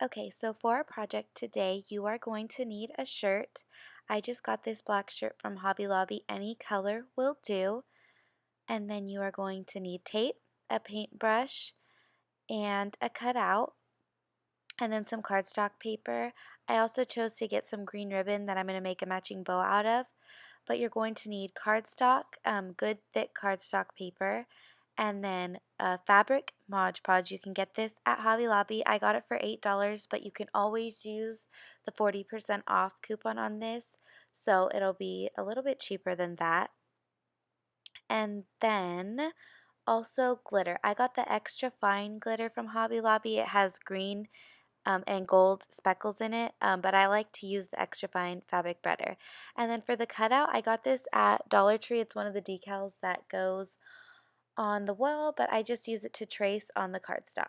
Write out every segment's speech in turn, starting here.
Okay, so for our project today, you are going to need a shirt. I just got this black shirt from Hobby Lobby. Any color will do. And then you are going to need tape, a paintbrush, and a cutout, and then some cardstock paper. I also chose to get some green ribbon that I'm going to make a matching bow out of. But you're going to need cardstock, good thick cardstock paper, and then fabric Mod Podge. You can get this at Hobby Lobby. I got it for $8, but you can always use the 40% off coupon on this, so it'll be a little bit cheaper than that. And then also glitter. I got the extra fine glitter from Hobby Lobby. It has green and gold speckles in it, but I like to use the extra fine fabric better. And then for the cutout, I got this at Dollar Tree. It's one of the decals that goes on the wall, but I just use it to trace on the cardstock.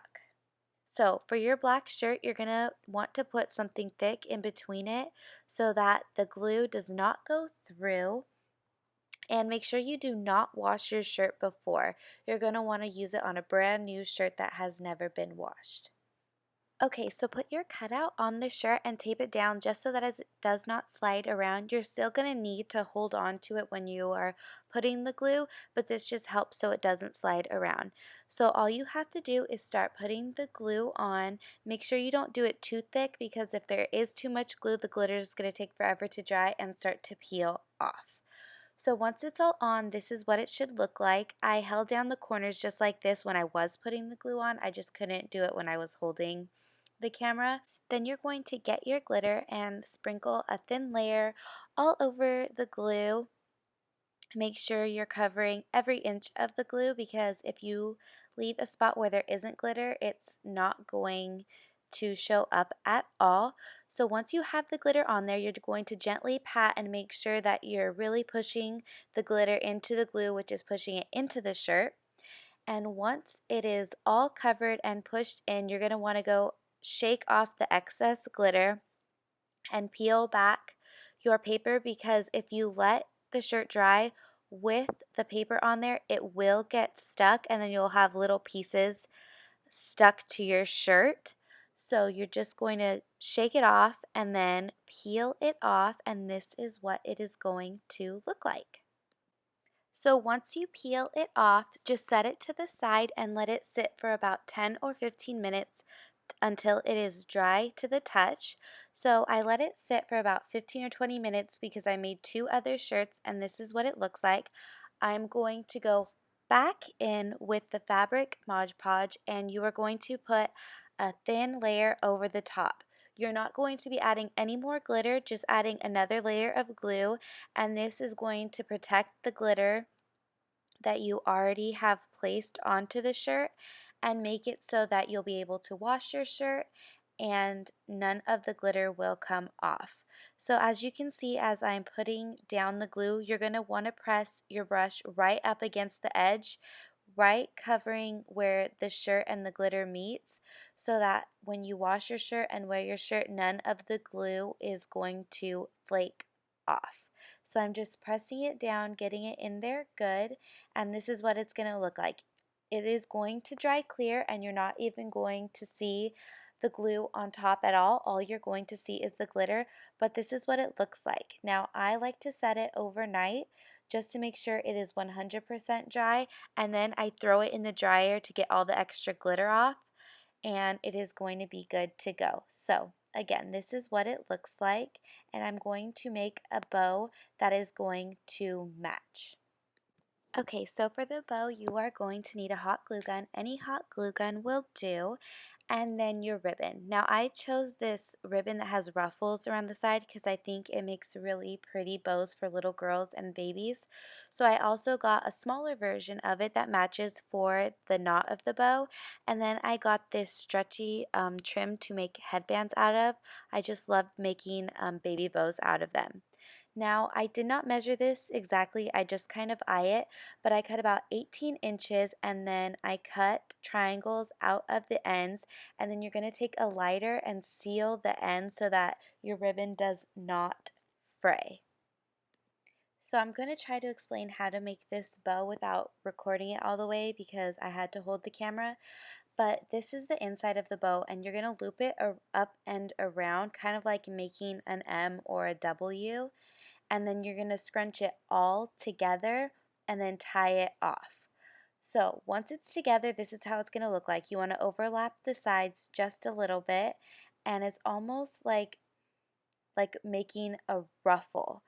So for your black shirt, you're going to want to put something thick in between it so that the glue does not go through. And make sure you do not wash your shirt before. You're going to want to use it on a brand new shirt that has never been washed. Okay, so put your cutout on the shirt and tape it down just so that it does not slide around. You're still going to need to hold on to it when you are putting the glue, but this just helps so it doesn't slide around. So all you have to do is start putting the glue on. Make sure you don't do it too thick because if there is too much glue, the glitter is going to take forever to dry and start to peel off. So once it's all on, this is what it should look like. I held down the corners just like this when I was putting the glue on. I just couldn't do it when I was holding the camera. Then you're going to get your glitter and sprinkle a thin layer all over the glue. Make sure you're covering every inch of the glue because if you leave a spot where there isn't glitter, it's not going to show up at all. So once you have the glitter on there, you're going to gently pat and make sure that you're really pushing the glitter into the glue, which is pushing it into the shirt. And once it is all covered and pushed in, you're going to want to go shake off the excess glitter and peel back your paper because if you let the shirt dry with the paper on there, it will get stuck and then you'll have little pieces stuck to your shirt. So you're just going to shake it off and then peel it off, and this is what it is going to look like. So once you peel it off, just set it to the side and let it sit for about 10 or 15 minutes until it is dry to the touch. So I let it sit for about 15 or 20 minutes because I made two other shirts and this is what it looks like. I'm going to go back in with the fabric Mod Podge and you are going to put a thin layer over the top. You're not going to be adding any more glitter, just adding another layer of glue, and this is going to protect the glitter that you already have placed onto the shirt and make it so that you'll be able to wash your shirt and none of the glitter will come off. So as you can see, as I'm putting down the glue, you're going to want to press your brush right up against the edge, right covering where the shirt and the glitter meets, so that when you wash your shirt and wear your shirt, none of the glue is going to flake off. So I'm just pressing it down, getting it in there good, and this is what it's going to look like. It is going to dry clear and you're not even going to see the glue on top at all. All you're going to see is the glitter, but this is what it looks like. Now I like to set it overnight just to make sure it is 100% dry, and then I throw it in the dryer to get all the extra glitter off, and it is going to be good to go. So again, this is what it looks like, and I'm going to make a bow that is going to match. Okay, so for the bow, you are going to need a hot glue gun. Any hot glue gun will do. And then your ribbon. Now, I chose this ribbon that has ruffles around the side because I think it makes really pretty bows for little girls and babies. So I also got a smaller version of it that matches for the knot of the bow. And then I got this stretchy trim to make headbands out of. I just love making baby bows out of them. Now, I did not measure this exactly, I just kind of eye it, but I cut about 18 inches and then I cut triangles out of the ends, and then you're going to take a lighter and seal the ends so that your ribbon does not fray. So I'm going to try to explain how to make this bow without recording it all the way because I had to hold the camera. but this is the inside of the bow, and you're going to loop it up and around, kind of like making an M or a W, and then you're going to scrunch it all together and then tie it off. So once it's together, this is how it's going to look like. You want to overlap the sides just a little bit, and it's almost like making a ruffle.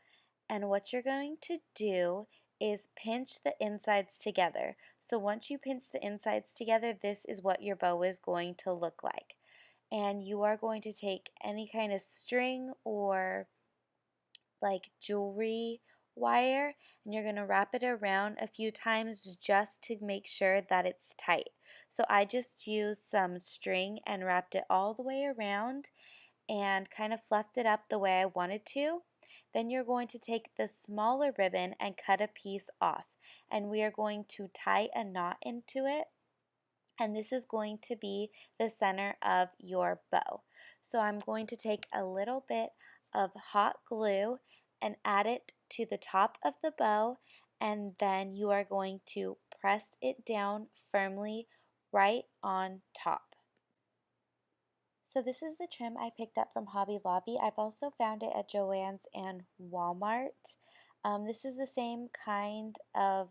And what you're going to do is pinch the insides together. So once you pinch the insides together, this is what your bow is going to look like. And you are going to take any kind of string or like jewelry wire, and you're going to wrap it around a few times just to make sure that it's tight. So I just used some string and wrapped it all the way around and kind of fluffed it up the way I wanted to. Then you're going to take the smaller ribbon and cut a piece off, and we are going to tie a knot into it, and this is going to be the center of your bow. So I'm going to take a little bit of hot glue and add it to the top of the bow, and then you are going to press it down firmly right on top. So this is the trim I picked up from Hobby Lobby. I've also found it at Joann's and Walmart. This is the same kind of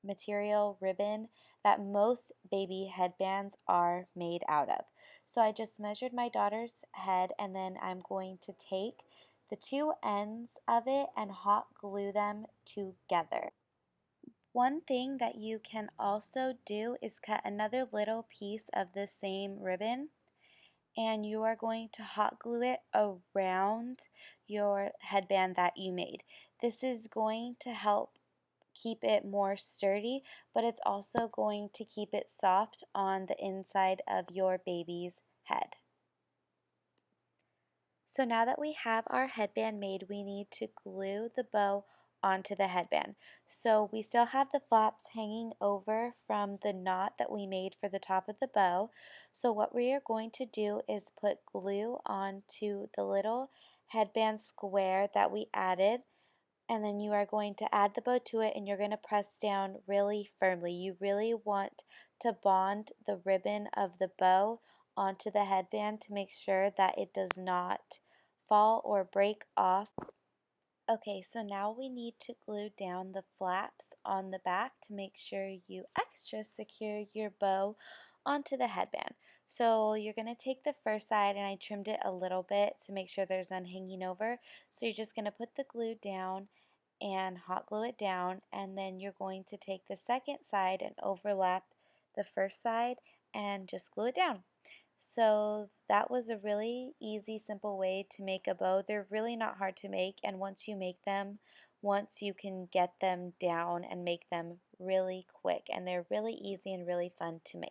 material ribbon that most baby headbands are made out of. So I just measured my daughter's head, and then I'm going to take the two ends of it and hot glue them together. One thing that you can also do is cut another little piece of the same ribbon, and you are going to hot glue it around your headband that you made. This is going to help keep it more sturdy, but it's also going to keep it soft on the inside of your baby's head. So now that we have our headband made, we need to glue the bow onto the headband. So we still have the flaps hanging over from the knot that we made for the top of the bow. So what we are going to do is put glue onto the little headband square that we added, and then you are going to add the bow to it, and you're going to press down really firmly. You really want to bond the ribbon of the bow onto the headband to make sure that it does not fall or break off. Okay, so now we need to glue down the flaps on the back to make sure you extra secure your bow onto the headband. So you're going to take the first side, and I trimmed it a little bit to make sure there's none hanging over. So you're just going to put the glue down and hot glue it down, and then you're going to take the second side and overlap the first side and just glue it down. So that was a really easy, simple way to make a bow. They're really not hard to make, and once you make them, once you can get them down and make them really quick, and they're really easy and really fun to make.